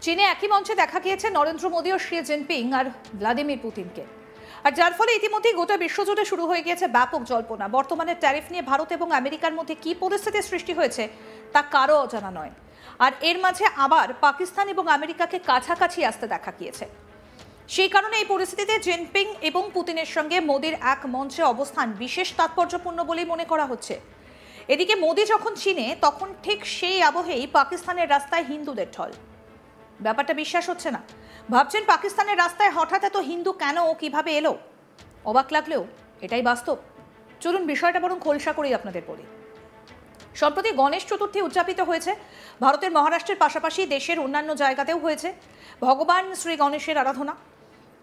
চীনে একই মঞ্চে দেখা গিয়েছে নরেন্দ্র মোদী ও শি জিনপিং আর ভ্লাদিমির পুতিনকে। আর যার ফলে ইতিমধ্যেই গোটা বিশ্বজুড়ে শুরু হয়ে গিয়েছে ব্যাপক জল্পনা। বর্তমানে ট্যারিফ নিয়ে ভারত এবং আমেরিকার মধ্যে কি পরিস্থিতির সৃষ্টি হয়েছে তা কারো অজানা নয়। আর এর মাঝে আবার পাকিস্তান এবং আমেরিকাকে কাছাকাছি আসতে দেখা গিয়েছে। সেই কারণে এই পরিস্থিতিতে জিনপিং এবং পুতিনের সঙ্গে মোদির এক মঞ্চে অবস্থান বিশেষ তাৎপর্যপূর্ণ বলেই মনে করা হচ্ছে। এদিকে মোদি যখন চীনে, তখন ঠিক সেই আবহেই পাকিস্তানের রাস্তায় হিন্দুদের ঢল। ব্যাপারটা বিশ্বাস হচ্ছে না। ভাবছেন পাকিস্তানের রাস্তায় হঠাৎ এত হিন্দু কেন ও কিভাবে এলো? অবাক লাগলেও এটাই বাস্তব। চলুন বিষয়টা বরং খোলসা করি আপনাদের বলি। সম্প্রতি গণেশ চতুর্থী উদযাপিত হয়েছে। ভারতের মহারাষ্ট্রের পাশাপাশি দেশের অন্যান্য জায়গাতেও হয়েছে ভগবান শ্রী গণেশের আরাধনা।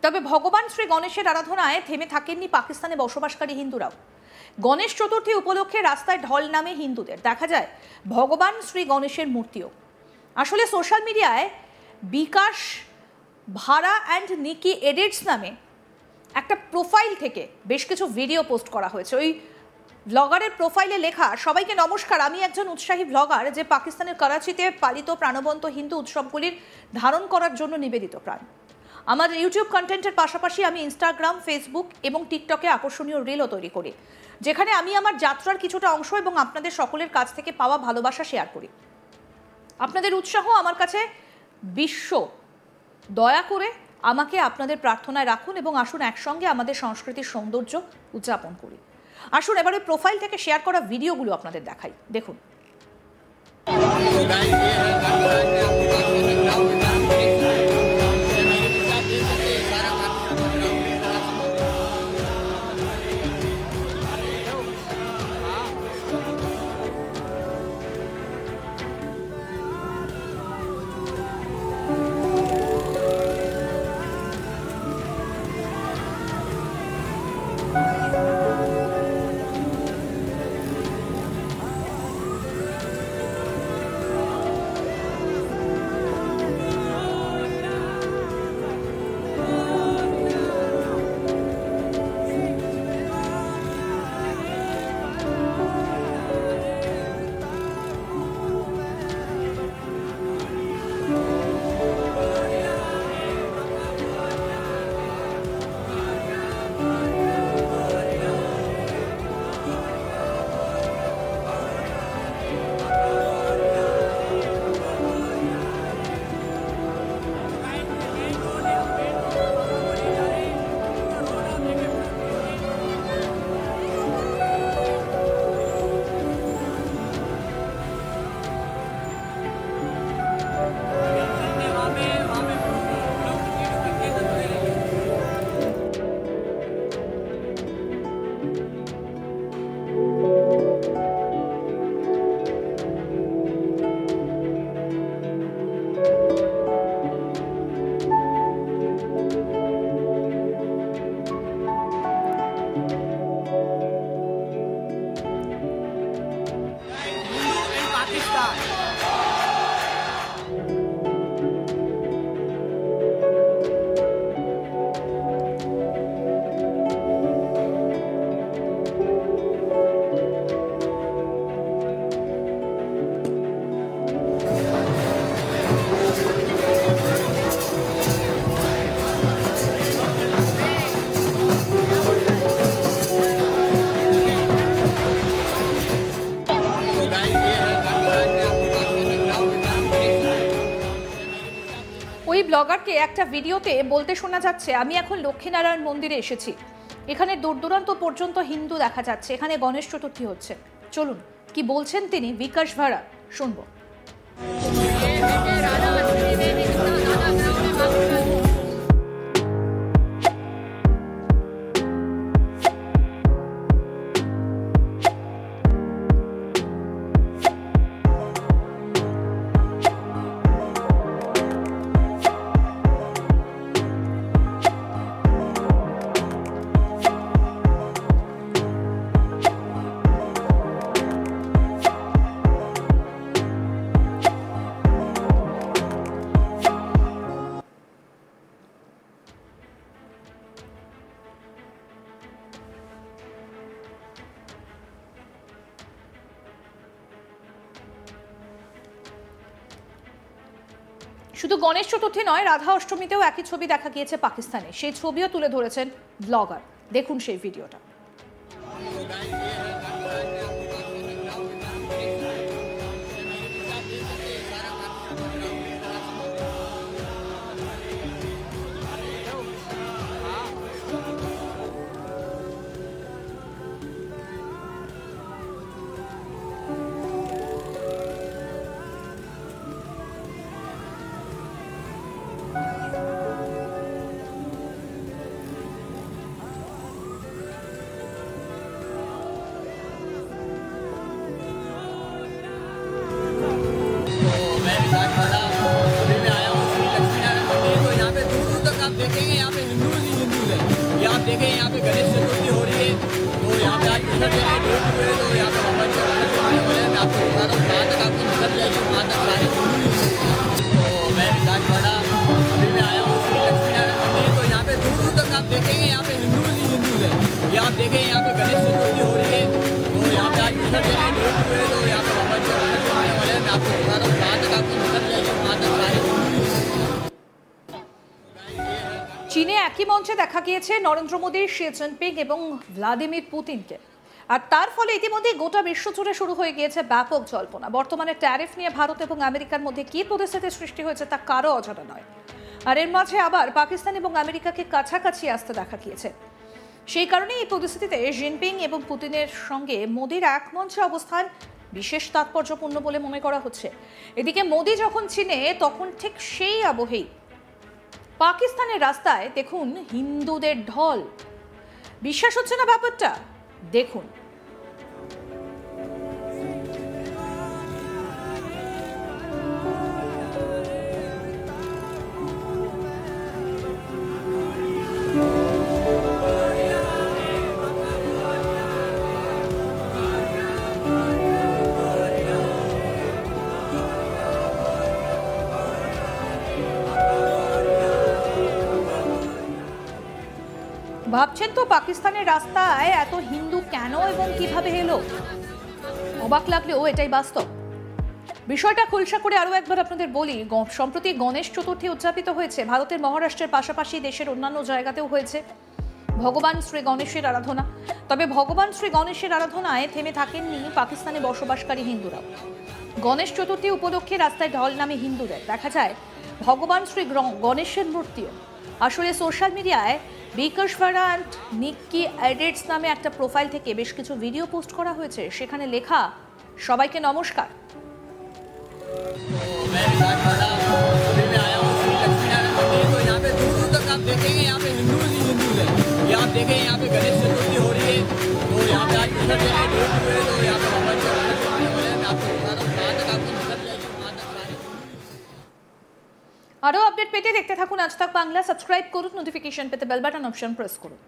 তবে ভগবান শ্রী গণেশের আরাধনায় থেমে থাকেননি পাকিস্তানে বসবাসকারী হিন্দুরাও। গণেশ চতুর্থী উপলক্ষে রাস্তায় ঢল নামে হিন্দুদের। দেখা যায় ভগবান শ্রী গণেশের মূর্তিও। আসলে সোশ্যাল মিডিয়ায় বিকাশ ভাড়া অ্যান্ড নিকি এডিটস নামে একটা প্রোফাইল থেকে বেশ কিছু ভিডিও পোস্ট করা হয়েছে। ওই ব্লগারের প্রোফাইলে লেখা, সবাইকে নমস্কার, আমি একজন উৎসাহী ব্লগার যে পাকিস্তানের করাচিতে পালিত প্রাণবন্ত হিন্দু উৎসবগুলির ধারণ করার জন্য নিবেদিত প্রাণ। আমার ইউটিউব কন্টেন্টের পাশাপাশি আমি ইনস্টাগ্রাম, ফেসবুক এবং টিকটকে আকর্ষণীয় রিলও তৈরি করি, যেখানে আমি আমার যাত্রার কিছুটা অংশ এবং আপনাদের সকলের কাছ থেকে পাওয়া ভালোবাসা শেয়ার করি। আপনাদের উৎসাহ আমার কাছে বিশ্ব। দয়া করে আমাকে আপনাদের প্রার্থনায় রাখুন এবং আসুন একসঙ্গে আমাদের সংস্কৃতির সৌন্দর্য উদযাপন করি। আসুন এবারে প্রোফাইল থেকে শেয়ার করা ভিডিওগুলো আপনাদের দেখাই, দেখুন। ওই ব্লগারকে একটা ভিডিওতে বলতে শোনা যাচ্ছে, আমি এখন লক্ষ্মীনারায়ণ মন্দিরে এসেছি, এখানে দূর দূরান্ত পর্যন্ত হিন্দু দেখা যাচ্ছে, এখানে গণেশ চতুর্থী হচ্ছে। চলুন কি বলছেন তিনি, বিকাশ ভাড়া, শুনবো। শুধু গণেশ চতুর্থী নয়, রাধা অষ্টমীতেও একই ছবি দেখা গিয়েছে পাকিস্তানে। সেই ছবিও তুলে ধরেছেন ব্লগার। দেখুন সেই ভিডিওটা। देखेंगे यहाँ पे हिंदू ही हिंदू है। ये आप देखें यहाँ पे गणेश चतुर्थी हो रही है, तो यहाँ पे आज विसर्जन है, डेट हुए, तो यहाँ पे भगवान के वाहन आने वाले हैं। मैं आपको बता रहा हूँ, वहाँ तक आपको निकल जाएगी, वहाँ तक सारे हिंदू ही हिंदू हैं। तो मैं विधानसभा अभी मैं आया हूँ श्री लक्ष्मी नारायण मंदिर, तो यहाँ पे दूर दूर तक आप देखेंगे यहाँ पे हिंदू ही हिंदू है। ये आप देखें यहाँ पे गणेश चतुर्थी हो रही है, तो यहाँ पे आज विसर्जन है, डेट हुए, तो यहाँ पे भगवान के वाहन आने वाले हैं। मैं आपको बता रहा हूँ, वहाँ तक आपको निकल जाएगी, वहाँ तक सारे हिंदू ही हिंदू हैं। চীনে একই মঞ্চে দেখা গিয়েছে নরেন্দ্র মোদী, শি জিনপিং এবং ভ্লাদিমির পুতিনকে। আর তার ফলে ইতিমধ্যে গোটা বিশ্ব জুড়ে শুরু হয়ে গিয়েছে ব্যাপক জল্পনা। বর্তমানে ট্যারিফ নিয়ে ভারত এবং আমেরিকার মধ্যে কী পরিস্থিতির সৃষ্টি হয়েছে তা কারো অজানা নয়। আর এর মাঝে আবার পাকিস্তান এবং আমেরিকাকে কাছাকাছি আসতে দেখা গিয়েছে। সেই কারণে এই পরিস্থিতিতে জিনপিং এবং পুতিনের সঙ্গে মোদির এক মঞ্চে অবস্থান বিশেষ তাৎপর্যপূর্ণ বলে মনে করা হচ্ছে। এদিকে মোদি যখন চীনে, তখন ঠিক সেই আবহেই পাকিস্তানের রাস্তায় দেখুন হিন্দুদের ঢল। বিশ্বাস হচ্ছে না ব্যাপারটা? দেখুন। ভাবছেন তো পাকিস্তানের রাস্তায় এত হিন্দু কেন এবং কিভাবে এলো? অবাক লাগলেও এটাই বাস্তব। বিষয়টা খোলসা করে আরো একবার আপনাদের বলি, সম্প্রতি গণেশ চতুর্থী উদযাপিত হয়েছে ভারতের মহারাষ্ট্রের পাশাপাশি দেশের অন্যান্য জায়গাতেও হয়েছে ভগবান শ্রী গণেশের আরাধনা। তবে ভগবান শ্রী গণেশের আরাধনায় থেমে থাকেননি পাকিস্তানে বসবাসকারী হিন্দুরাও। গণেশ চতুর্থী উপলক্ষে রাস্তায় ঢল নামে হিন্দুদের দেখা যায় ভগবান শ্রী গণেশের মূর্তিও। আসলে সোশ্যাল মিডিয়ায় বিকাশভারা অ্যান্ড নিক্কি এডিটস নামে একটা প্রোফাইল থেকে বেশ কিছু ভিডিও পোস্ট করা হয়েছে। সেখানে লেখা, সবাইকে নমস্কার। देखेंगे यहाँ पे हिंदू ही हिंदू है। ये आप देखें यहाँ पे गणेश चतुर्थी हो रही है, तो यहाँ पे आज विसर्जन है, डेट हुए, तो यहाँ पे भगवान के वाहन आने वाले हैं। मैं आपको बता रहा हूँ, वहाँ तक आपको निकल जाएगी, वहाँ तक सारे। আরো আপডেট পেতে দেখতে থাকুন আজ তাক বাংলা। সাবস্ক্রাইব করুন, নোটিফিকেশন পেতে বেল বাটন অপশন প্রেস করুন।